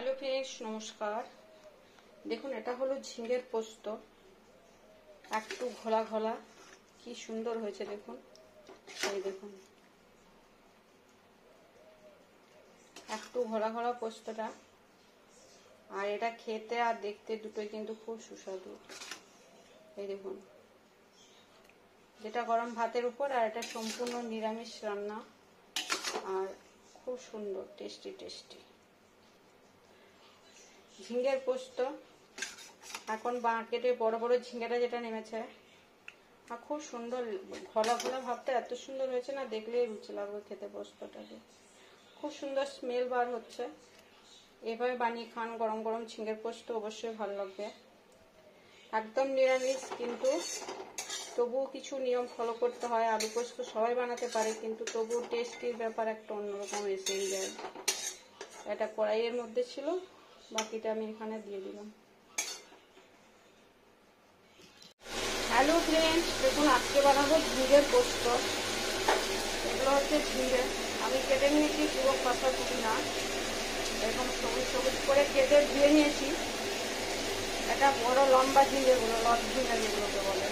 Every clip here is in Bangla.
হ্যালো ফ্রেন্ডস, নমস্কার। দেখুন, এটা হলো ঝিঙের পোস্ত। একটু ঘোলা ঘোলা, কি সুন্দর হয়েছে দেখুন। এই দেখুন, একটু ঘোলা ঘোলা পোস্তটা। আর এটা খেতে আর দেখতে দুটোই কিন্তু খুব সুস্বাদু। এই দেখুন, যেটা গরম ভাতের উপর, আর এটা সম্পূর্ণ নিরামিষ রান্না। আর খুব সুন্দর, টেস্টি টেস্টি ঝিঙের পোস্ত। এখন মার্কেটে বড় বড় ঝিঙেটা যেটা নেমেছে, আর খুব সুন্দর ঘোলা ঘোলা ভাবটা এত সুন্দর হয়েছে না, দেখলেই রুচি লাগবে খেতে পোস্তটাকে। খুব সুন্দর স্মেল বার হচ্ছে। এভাবে বানিয়ে খান গরম গরম ঝিঙের পোস্ত, অবশ্যই ভালো লাগবে। একদম নিরামিষ, কিন্তু তবুও কিছু নিয়ম ফলো করতে হয়। আলু পোস্ত সবাই বানাতে পারে, কিন্তু তবুও টেস্টির ব্যাপার একটা অন্যরকম এসেই যায়। এটা কড়াইয়ের মধ্যে ছিল, বাকিটা আমি এখানে দিয়ে দিলাম। হ্যালো ফ্রেন্ডস, দেখুন আজকে বানাবো ঝিঙের পোস্ত। এগুলো হচ্ছে ঝিঙে, আমি কেটে নিয়েছি, পুরো খসা টুকি না, এরকম সবুজ সবুজ করে কেটে ধুয়ে নিয়েছি। এটা বড় লম্বা ঝিঙেগুলো, লট ঝিঙে যেগুলোকে বলে,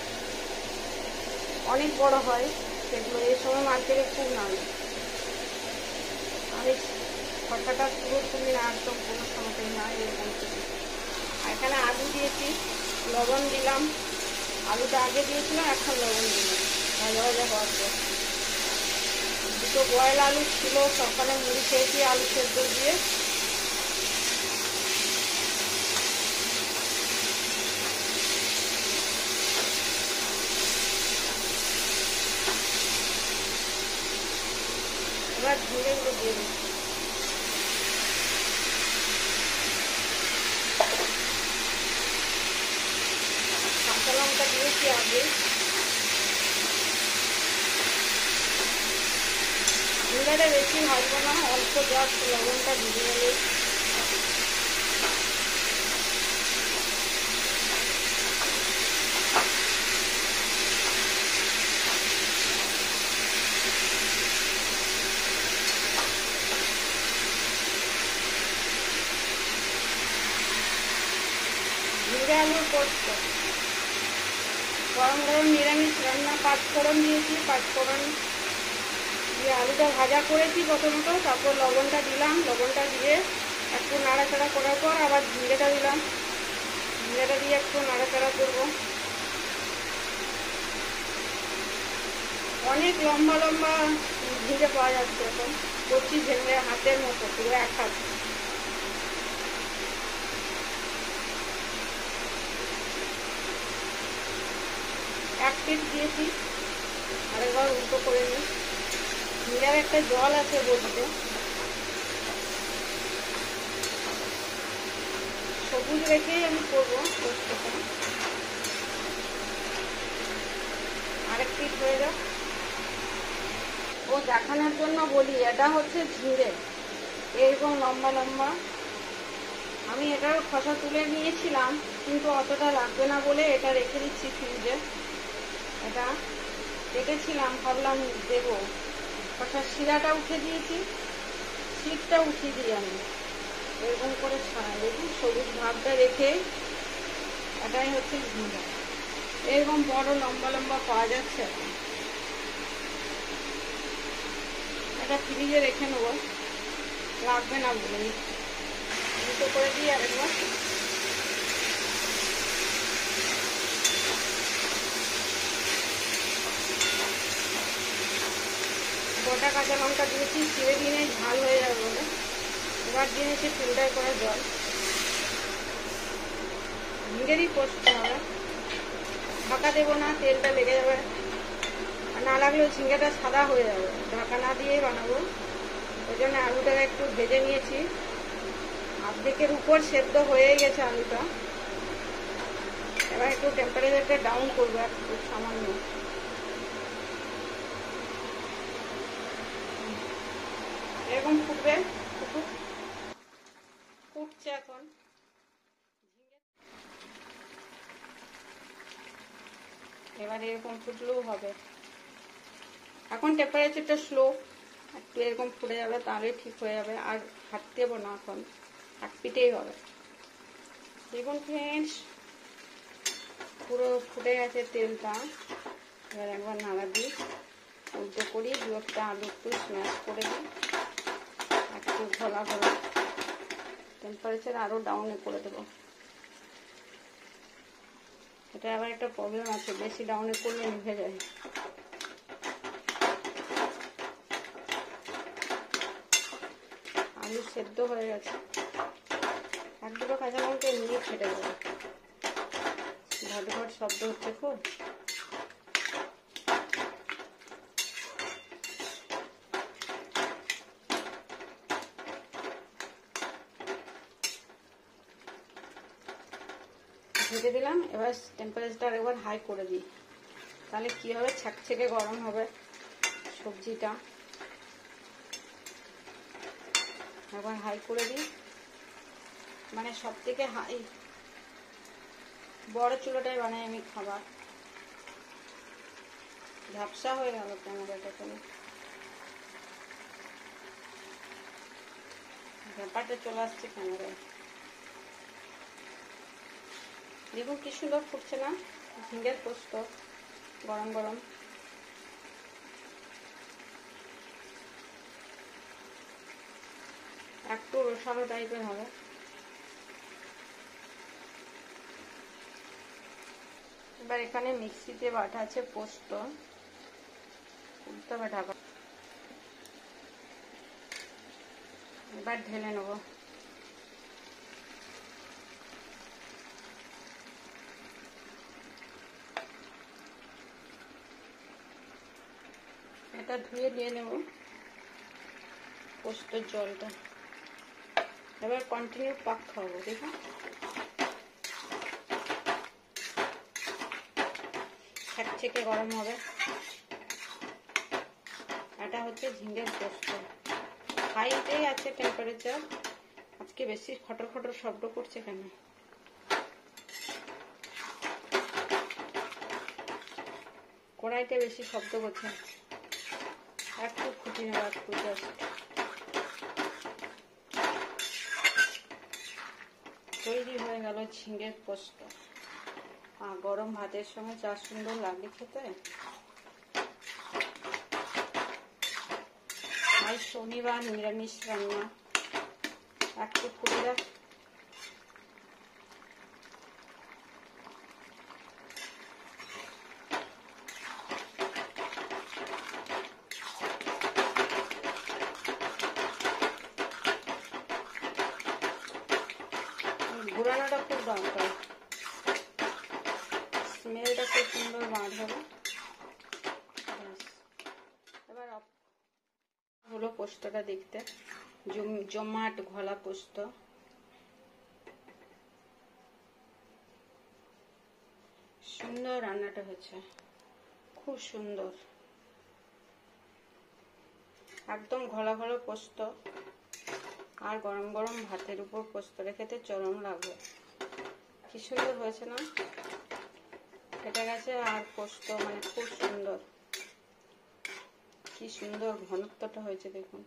অনেক বড় হয় সেগুলো। এই সময় মার্কেটে খুব নামে। আমি খসাটা পুরো তুমি না, একদম কোনো সময়তেই না, এরকম করি। আর এখানে আলু দিয়েছি, লবণ দিলাম। আলুটা আগে দিয়েছিলাম, এখন লবণ দিলাম ভাজা ভাজা হওয়ার পর। দুটো বয়েল আলু ছিল, সকালে মুড়ি খেয়েছি আলু সেদ্ধ দিয়ে। এবার ঝিঙেগুলো দিয়ে দিচ্ছি। কাঁচা লঙ্কা দিয়েছি আগে। ঝিঙেটা বেশি ভাজবো না, অল্প জাস্ট লবণটা ভিজে গেলে। ঝিঙে আলুর পোস্ত, গরম গরম নিরামিষ রান্না। পাঁচফোড়ন দিয়েছি, পাঁচফোড়ন দিয়ে আলুটা ভাজা করেছি প্রথমত, তারপর লবণটা দিলাম। লবণটা দিয়ে একটু নাড়াচাড়া করার পর আবার ঝিঙেটা দিলাম। ঝিঙেটা দিয়ে একটু নাড়াচাড়া করবো। অনেক লম্বা লম্বা ঝিঙে পাওয়া যাচ্ছে এখন, কচি ঝিঙে, হাতের মতো, পুরো এক হাত। এক পিস দিয়েছি, আরেকবার উল্টো করে নিই। ঝিঙের একটা জল আছে বলতে, সবুজ রেখেই আমি করবো পোস্তটা। আরেক পিস হয়ে যাক। ও দেখানোর জন্য বলি, এটা হচ্ছে ঝিঙে এরকম লম্বা লম্বা। আমি এটার খোসা তুলে নিয়েছিলাম, কিন্তু অতটা লাগবে না বলে এটা রেখে দিচ্ছি ফ্রিজে। এটা রেখেছিলাম, ভাবলাম দেবো। খোসার শিরাটা উঠে দিয়েছি, শীতটা উঠিয়ে দিই আমি এরকম করে ছাড়া। দেখুন সবুজ ভাবটা রেখে, এটাই হচ্ছে ঝিঙে। এরকম বড় লম্বা লম্বা পাওয়া যাচ্ছে এখন। এটা ফ্রিজে রেখে নেবো, লাগবে না বলেই। দুটো করে দিই আরেকবার। গোটা কাঁচা লঙ্কা দিয়েছি, ছিঁড়ে দিনে ঝাল হয়ে যাবে বলে। এবার দিয়েছি ফিল্টার করা জল। ঝিঙেরই পোস্ত হবে, ঢাকা দেবো না, তেলটা লেগে যাবে। আর না লাগলেও ঝিঙেটা সাদা হয়ে যাবে, ঢাকা না দিয়েই বানাবো। ওই জন্য আলুটাকে একটু ভেজে নিয়েছি, অর্ধেকের উপর সেদ্ধ হয়ে গেছে আলুটা। এবার একটু টেম্পারেচারটা ডাউন করবো একটু সামান্য। এরকম ফুটবে, ফুটছে এখন। এবার এরকম ফুটলেও হবে। এখন টেম্পারেচারটা স্লো, একটু এরকম ফুটে যাবে, তাহলে ঠিক হয়ে যাবে। আর হাঁটতে দেবো না এখন, এক পিঠেই হবে। দেখুন ফ্রেন্ডস, পুরো ফুটে গেছে তেলটা। এবার একবার নাড়া দিই, উল্টো করি, দু একটা আলু একটু স্ম্যাশ করে দিই, একটু ঘোলা ঘোলা, টেম্পারেচার আরও ডাউনে করে দেবো। এটা আবার একটা প্রবলেম আছে, বেশি ডাউনে করলে নিভে যায়। আলু সেদ্ধ হয়ে গেছে, এক দুটো কাঁচা লঙ্কা এমনি ফেটে যাবে, ঘট ঘট শব্দ হচ্ছে খুব। ভেজে দিলাম, এবার টেম্পারেচার একবার হাই করে দিই, তাহলে কি হবে, ছ্যাঁকছ্যাঁকে গরম হবে সবজিটা। একবার হাই করে দিই, মানে সব থেকে হাই বড় চুলাটাই বানাই আমি খাবার। ঝাপসা হয়ে গেল ক্যামেরাটা, কোনো ব্যাপারটা চলে আসছে ক্যামেরায়। দেখুন কি সুন্দর ফুটছে না ঝিঙ্গের পোস্ত, গরম গরম। একটু রসালো টাইপের হবে। এবার এখানে মিক্সিতে বাটা আছে পোস্ত, উল্টো ঢাকা, এবার ঢেলে নেব। এটা ধুয়ে দিয়ে নেব পোস্তর জলটা। এবার কন্টিনিউ পাক খাওয়াবো, দেখো ছ্যাঁকছ্যাঁকে গরম হবে। এটা হচ্ছে ঝিঙ্গের পোস্ত, হাইতেই আছে টেম্পারেচার। আজকে বেশি খটর খটর শব্দ করছে কেন? কড়াইতে বেশি শব্দ করছে, একটু ফুটিয়ে নেওয়া, একটু জাস্ট। তৈরি হয়ে গেল ঝিঙ্গের পোস্ত। আর গরম ভাতের সঙ্গে যা সুন্দর লাগবে খেতে। আজ শনিবার, নিরামিষ রান্না, একটু ফুটে যাক। ঘোরানোটা খুব দরকার, স্মেলটা খুব সুন্দর বার হবে। এবার হলো পোস্তটা দেখতে জমাট ঘোলা পোস্ত। সুন্দর রান্নাটা হয়েছে, খুব সুন্দর, একদম ঘোলা ঘোলা পোস্ত। আর গরম গরম ভাতের উপর পোস্তটা খেতে চরম লাগবে। কি সুন্দর হয়েছে না? ফেটে গেছে আর পোস্ত মানে খুব সুন্দর, কি সুন্দর ঘনত্বটা হয়েছে দেখুন।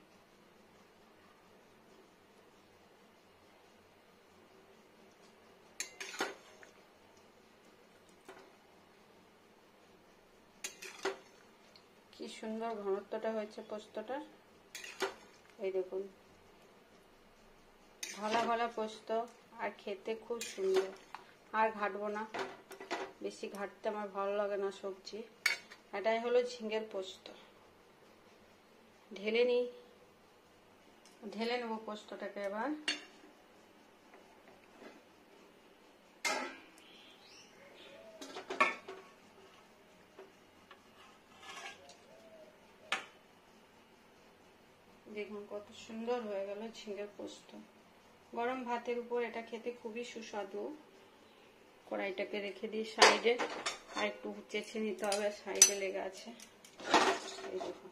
কি সুন্দর ঘনত্বটা হয়েছে পোস্তটার, এই দেখুন, ঘলা ঘলা পোস্ত, আর খেতে খুব সুন্দর। আর ঘাটবো না, বেশি ঘাটতে আমার ভালো লাগে না সবজি। এটাই হলো ঝিঙ্গের পোস্ত। ঢেলে নেব পোস্তটাকে এবার। দেখুন কত সুন্দর হয়ে গেল ঝিঙ্গের পোস্ত। গরম ভাতের উপর এটা খেতে খুবই সুস্বাদু। কড়াইটাকে রেখে দিই সাইডে, আর একটু চেঁচে নিতে হবে, সাইডে লেগে আছে। এই দেখুন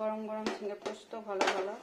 গরম গরম ঝিঙ্গে পোস্ত, ভালো ভালো।